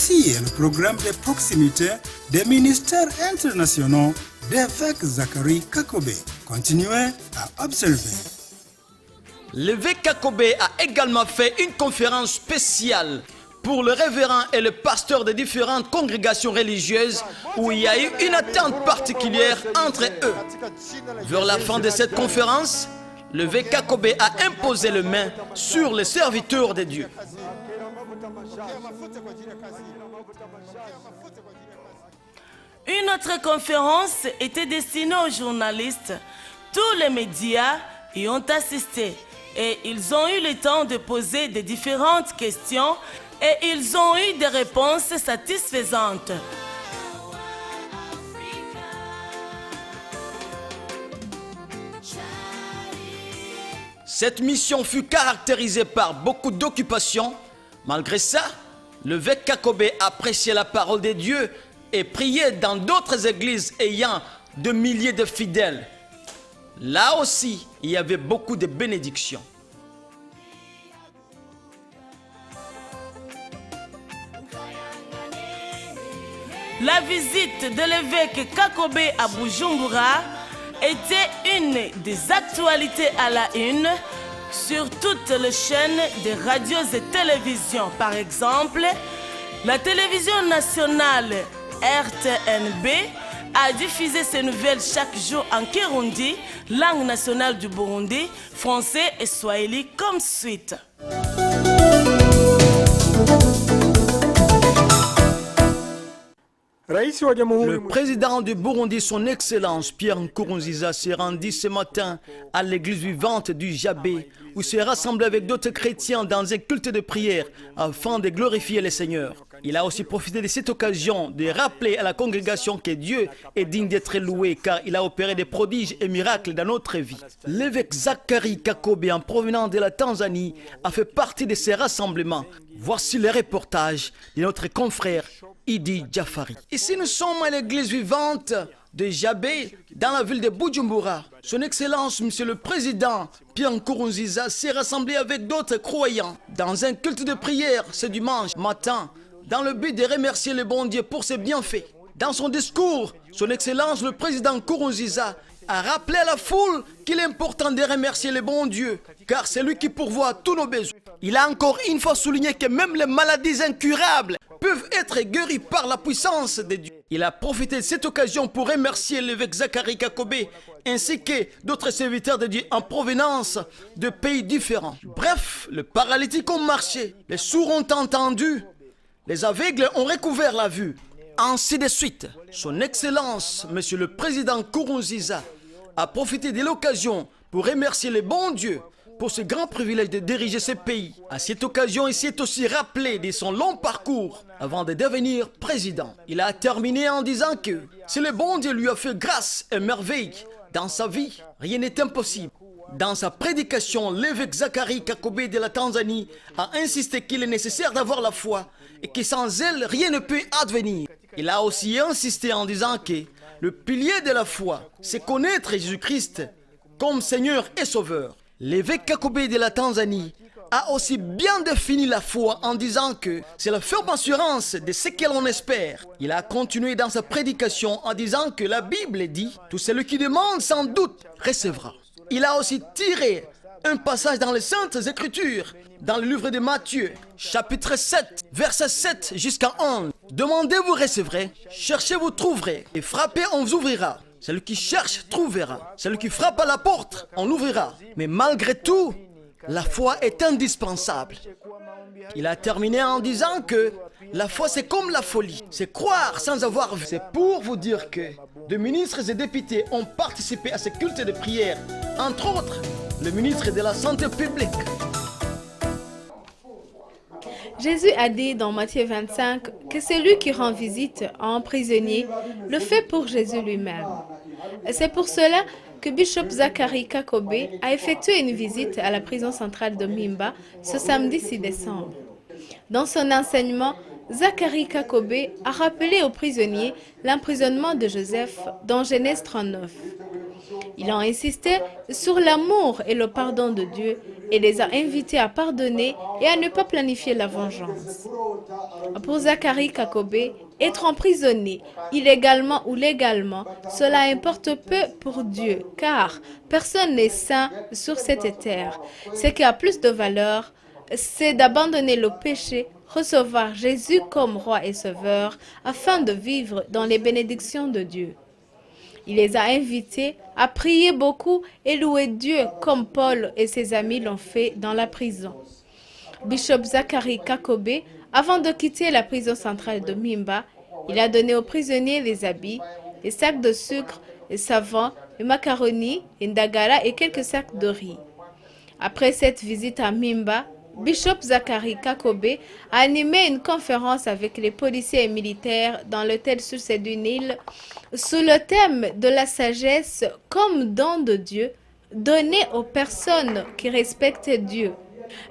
Ceci est le programme de proximité des ministères internationaux d'évêque Zachary Kakobé. Continuez à observer. L'évêque Kakobé a également fait une conférence spéciale pour le révérend et le pasteur de différentes congrégations religieuses où il y a eu une attente particulière entre eux. Vers la fin de cette conférence, l'évêque Kakobé a imposé les mains sur les serviteurs de Dieu. Une autre conférence était destinée aux journalistes. Tous les médias y ont assisté et ils ont eu le temps de poser des différentes questions et ils ont eu des réponses satisfaisantes. Cette mission fut caractérisée par beaucoup d'occupations. Malgré ça, l'évêque Kakobé appréciait la parole de Dieu et priait dans d'autres églises ayant de milliers de fidèles. Là aussi, il y avait beaucoup de bénédictions. La visite de l'évêque Kakobé à Bujumbura était une des actualités à la une sur toutes les chaînes de radios et télévisions. Par exemple, la télévision nationale RTNB a diffusé ces nouvelles chaque jour en Kirundi, langue nationale du Burundi, français et swahili comme suite. Le président du Burundi, son Excellence Pierre Nkurunziza, s'est rendu ce matin à l'église vivante du Jabé, où il s'est rassemblé avec d'autres chrétiens dans un culte de prière afin de glorifier le Seigneur. Il a aussi profité de cette occasion de rappeler à la congrégation que Dieu est digne d'être loué car il a opéré des prodiges et miracles dans notre vie. L'évêque Zachary Kakobé, en provenance de la Tanzanie, a fait partie de ces rassemblements. Voici le reportage de notre confrère Idi Jafari. Ici, nous sommes à l'église vivante de Jabé, dans la ville de Bujumbura. Son Excellence, Monsieur le Président Pierre Nkurunziza, s'est rassemblé avec d'autres croyants dans un culte de prière ce dimanche matin, dans le but de remercier le bon Dieu pour ses bienfaits. Dans son discours, son Excellence le Président Nkurunziza a rappelé à la foule qu'il est important de remercier le bon Dieu, car c'est lui qui pourvoit à tous nos besoins. Il a encore une fois souligné que même les maladies incurables peuvent être guéries par la puissance de Dieu. Il a profité de cette occasion pour remercier l'évêque Zachary Kakobé ainsi que d'autres serviteurs de Dieu en provenance de pays différents. Bref, les paralytiques ont marché, les sourds ont entendu, les aveugles ont recouvert la vue. Ainsi de suite, son Excellence, Monsieur le Président Nkurunziza, a profité de l'occasion pour remercier le bon Dieu pour ce grand privilège de diriger ce pays. À cette occasion, il s'est aussi rappelé de son long parcours avant de devenir président. Il a terminé en disant que si le bon Dieu lui a fait grâce et merveille dans sa vie, rien n'est impossible. Dans sa prédication, l'évêque Zachary Kakobé de la Tanzanie a insisté qu'il est nécessaire d'avoir la foi et que sans elle, rien ne peut advenir. Il a aussi insisté en disant que le pilier de la foi, c'est connaître Jésus-Christ comme Seigneur et Sauveur. L'évêque Kakobé de la Tanzanie a aussi bien défini la foi en disant que c'est la ferme assurance de ce que l'on espère. Il a continué dans sa prédication en disant que la Bible dit « Tout celui qui demande sans doute recevra ». Il a aussi tiré un passage dans les Saintes Écritures, dans le livre de Matthieu, chapitre 7, verset 7 jusqu'à 11. Demandez, vous recevrez, cherchez, vous trouverez, et frappez, on vous ouvrira. Celui qui cherche, trouvera. Celui qui frappe à la porte, on l'ouvrira. Mais malgré tout, la foi est indispensable. Il a terminé en disant que la foi c'est comme la folie, c'est croire sans avoir vu. C'est pour vous dire que des ministres et députés ont participé à ce culte de prière, entre autres le ministre de la Santé publique. Jésus a dit dans Matthieu 25 que celui qui rend visite à un prisonnier le fait pour Jésus lui-même. C'est pour cela que Bishop Zachary Kakobé a effectué une visite à la prison centrale de Mimba ce samedi 6 décembre. Dans son enseignement, Zachary Kakobé a rappelé aux prisonniers l'emprisonnement de Joseph dans Genèse 39. Il a insisté sur l'amour et le pardon de Dieu et les a invités à pardonner et à ne pas planifier la vengeance. Pour Zacharie Kakobe, être emprisonné, illégalement ou légalement, cela importe peu pour Dieu, car personne n'est saint sur cette terre. Ce qui a plus de valeur, c'est d'abandonner le péché, recevoir Jésus comme roi et sauveur, afin de vivre dans les bénédictions de Dieu. Il les a invités à prier beaucoup et louer Dieu comme Paul et ses amis l'ont fait dans la prison. Bishop Zacharie Kakobe, avant de quitter la prison centrale de Mimba, il a donné aux prisonniers des habits, des sacs de sucre, des savons, des macaronis, des ndagara et quelques sacs de riz. Après cette visite à Mimba, Bishop Zacharie Kakobe a animé une conférence avec les policiers et militaires dans l'hôtel Succès d'une île sous le thème de la sagesse comme don de Dieu donné aux personnes qui respectent Dieu.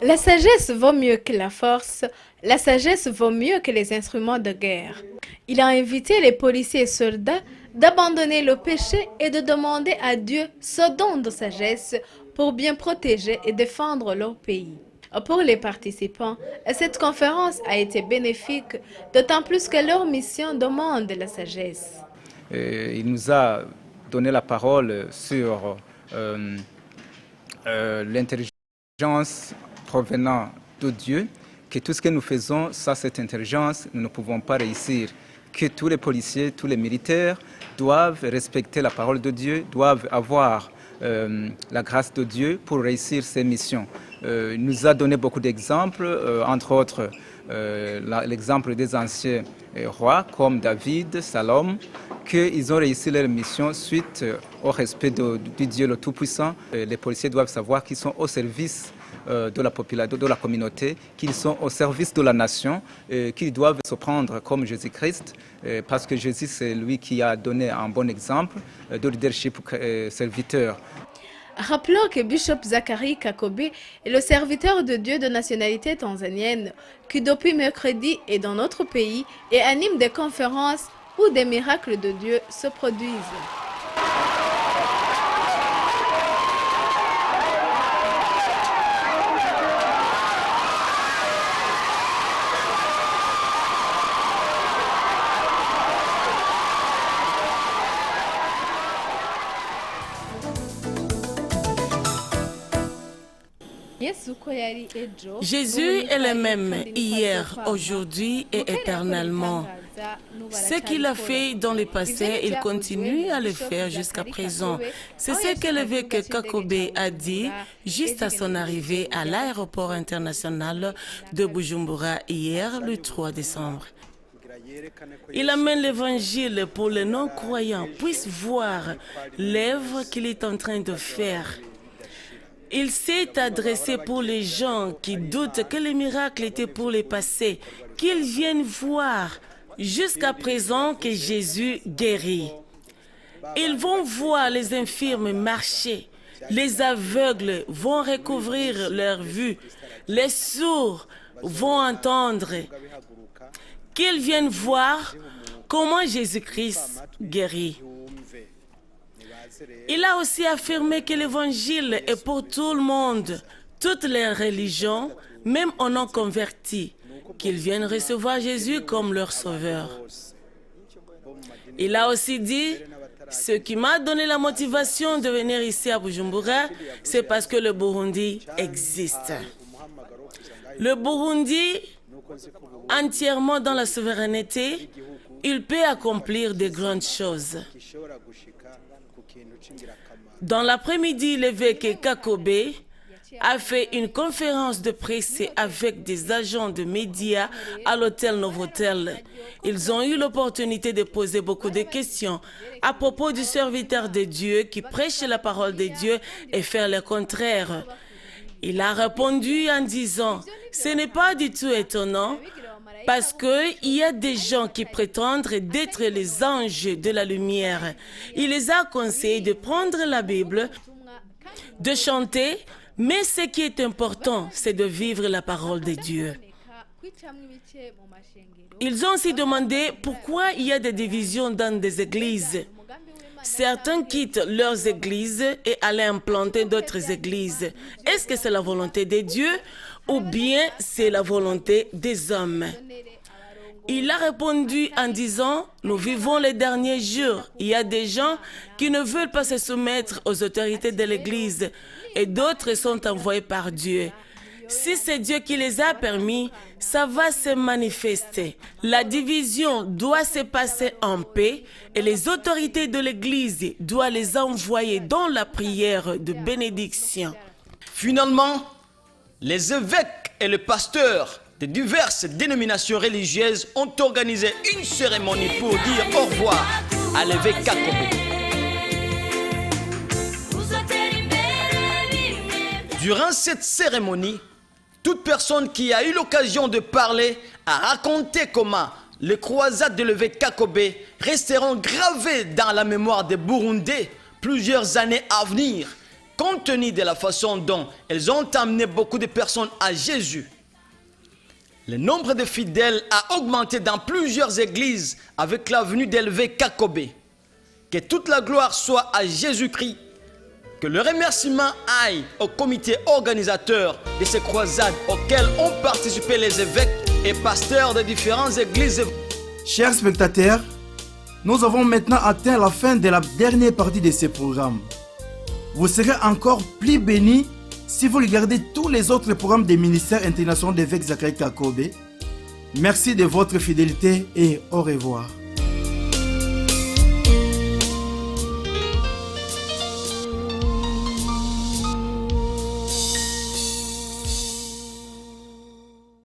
La sagesse vaut mieux que la force, la sagesse vaut mieux que les instruments de guerre. Il a invité les policiers et soldats d'abandonner le péché et de demander à Dieu ce don de sagesse pour bien protéger et défendre leur pays. Pour les participants, cette conférence a été bénéfique, d'autant plus que leur mission demande la sagesse. Il nous a donné la parole sur l'intelligence provenant de Dieu, que tout ce que nous faisons, sans cette intelligence, nous ne pouvons pas réussir. Que tous les policiers, tous les militaires doivent respecter la parole de Dieu, doivent avoir la grâce de Dieu pour réussir ces missions. Il nous a donné beaucoup d'exemples, entre autres l'exemple des anciens rois comme David, Salomon, qu'ils ont réussi leur mission suite au respect du Dieu le Tout-Puissant. Les policiers doivent savoir qu'ils sont au service de la population, de la communauté, qu'ils sont au service de la nation, qu'ils doivent se prendre comme Jésus-Christ, parce que Jésus, c'est lui qui a donné un bon exemple de leadership serviteur. Rappelons que Bishop Zacharie Kakobe est le serviteur de Dieu de nationalité tanzanienne qui depuis mercredi est dans notre pays et anime des conférences où des miracles de Dieu se produisent. Jésus est le même hier, aujourd'hui et éternellement. Ce qu'il a fait dans le passé, il continue à le faire jusqu'à présent. C'est ce que l'évêque Kakobe a dit juste à son arrivée à l'aéroport international de Bujumbura hier, le 3 décembre. Il amène l'évangile pour les non-croyants puissent voir l'œuvre qu'il est en train de faire. Il s'est adressé pour les gens qui doutent que les miracles étaient pour les passés, qu'ils viennent voir jusqu'à présent que Jésus guérit. Ils vont voir les infirmes marcher, les aveugles vont recouvrir leur vue, les sourds vont entendre. Qu'ils viennent voir comment Jésus-Christ guérit. Il a aussi affirmé que l'évangile est pour tout le monde, toutes les religions, même aux non-convertis, qu'ils viennent recevoir Jésus comme leur sauveur. Il a aussi dit, ce qui m'a donné la motivation de venir ici à Bujumbura, c'est parce que le Burundi existe. Le Burundi, entièrement dans la souveraineté, il peut accomplir de grandes choses. Dans l'après-midi, l'évêque Kakobe a fait une conférence de presse avec des agents de médias à l'hôtel Novotel. Ils ont eu l'opportunité de poser beaucoup de questions à propos du serviteur de Dieu qui prêche la parole de Dieu et faire le contraire. Il a répondu en disant, ce n'est pas du tout étonnant parce qu'il y a des gens qui prétendent d'être les anges de la lumière. Il les a conseillés de prendre la Bible, de chanter, mais ce qui est important, c'est de vivre la parole de Dieu. Ils ont aussi demandé pourquoi il y a des divisions dans des églises. Certains quittent leurs églises et allaient implanter d'autres églises. Est-ce que c'est la volonté de Dieu ou bien c'est la volonté des hommes? Il a répondu en disant, nous vivons les derniers jours. Il y a des gens qui ne veulent pas se soumettre aux autorités de l'église et d'autres sont envoyés par Dieu. Si c'est Dieu qui les a permis, ça va se manifester. La division doit se passer en paix et les autorités de l'Église doivent les envoyer dans la prière de bénédiction. Finalement, les évêques et les pasteurs de diverses dénominations religieuses ont organisé une cérémonie pour dire au revoir à l'évêque Kakobe. Durant cette cérémonie, toute personne qui a eu l'occasion de parler a raconté comment les croisades de l'évêque Kakobe resteront gravées dans la mémoire des Burundais plusieurs années à venir, compte tenu de la façon dont elles ont amené beaucoup de personnes à Jésus. Le nombre de fidèles a augmenté dans plusieurs églises avec la venue de l'évêque Kakobe. Que toute la gloire soit à Jésus-Christ. Que le remerciement aille au comité organisateur de ces croisades auxquelles ont participé les évêques et pasteurs de différentes églises. Chers spectateurs, nous avons maintenant atteint la fin de la dernière partie de ce programme. Vous serez encore plus bénis si vous regardez tous les autres programmes des ministères internationaux d'évêques Zacharie Kakobe. Merci de votre fidélité et au revoir.